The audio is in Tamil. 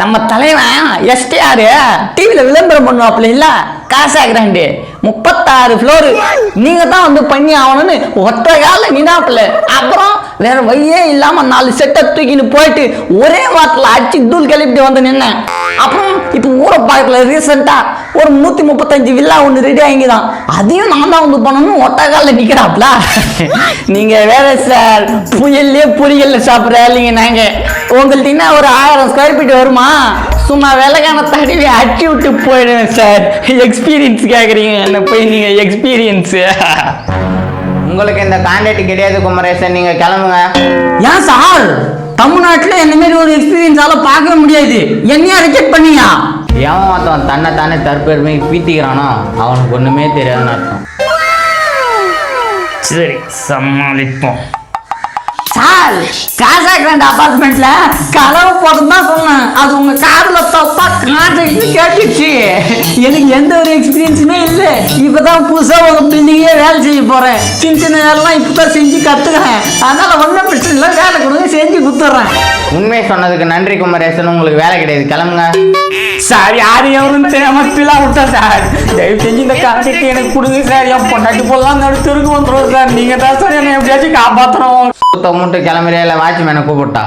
நம்ம தலைவன் எஸ்டிஆர் டிவில விளம்பரம் பண்ணுவாப்ல இல்ல காசா கிராண்டு 36 ஃப்ளோர் நீங்க தான் வந்து பண்ணி ஆகணும்னு ஒற்றை கால நினாப்புல. அப்புறம் வேற வழியே இல்லாம 4 செட்டை தூக்கின்னு போயிட்டு ஒரே வாரத்தில் அடிச்சு தூள் கிளப்பிட்டு வந்து நின்னேன். அப்புறம் இப்போ ஊரை பார்க்கல ரீசெண்டா ஒரு 135 வில்லா ஒன்று ரெடி ஆகிதான், அதையும் நான் தான் வந்து பண்ணணும் ஒற்றை காலில் நிற்கிறாப்ல. நீங்க வேற சார் புயல்லே புரியல சாப்பிட்ற இல்லைங்க. நாங்க உங்கள்கிட்ட ஒரு 1000 ஸ்கொயர் ஃபீட் வருமா, சும்மா விலகான தடவி அட்டி விட்டு போயிடுவேன் சார். எக்ஸ்பீரியன்ஸ் கேட்குறீங்க என்ன போய் நீங்க எக்ஸ்பீரியன்ஸ். உங்களுக்கு இந்த கான்டாக்ட் கிடையாது குமரேசன், நீங்க கிளம்புங்க. ஏன் சார் தமிழ்நாட்டில் என்ன மாதிரி ஒரு எக்ஸ்பீரியன்ஸால பார்க்கவே முடியாது, என்னையா ரிஜெக்ட் பண்ணியா? எவன் ஒருத்தவன் தன்னை தானே தற்பெருமை பீத்திக்கிறானோ அவனுக்கு ஒண்ணுமே தெரியாதுன்னு அர்த்தம். சரி சமாளிப்போம் சார். காசா கிராண்ட் அபார்ட்மெண்ட்ல கலவை போட்டு தான் சொன்னேன், அது உங்க காதுல தப்பா கான்ட்ராக்ட் கேட்டுச்சு. எனக்கு எந்த ஒரு எக்ஸ்பீரியன்ஸுமே இல்லை, இப்பதான் புதுசா ஒரு பில்டிங்கே வேலை செய்ய போறேன். சின்ன சின்ன வேலைலாம் இப்பதான் செஞ்சு கத்துக்கிறேன், அதனால ஒன்றும் பிரச்சனை இல்லை, வேலை கொடுங்க செஞ்சு கொடுத்துட்றேன். உண்மை சொன்னதுக்கு நன்றி குமரேசன், உங்களுக்கு வேலை கிடையாது, கிளம்புங்க. சார் யார் எவரும் தெரியாம ஃபீலாக விட்டேன் சார், தயவு செஞ்சு இந்த கான்ட்ராக்ட் எனக்கு கொடுங்க சார். என் பொண்டாட்டி போலாம் நடுத்தருக்கு வந்துடும் சார், நீங்க தான் சார் என்னை எப்படியாச்சும் காப்பாற்றணும். மூட்டை கிளம்புறியா இல்லை வாட்ச்மேனை கூப்பிட்டா?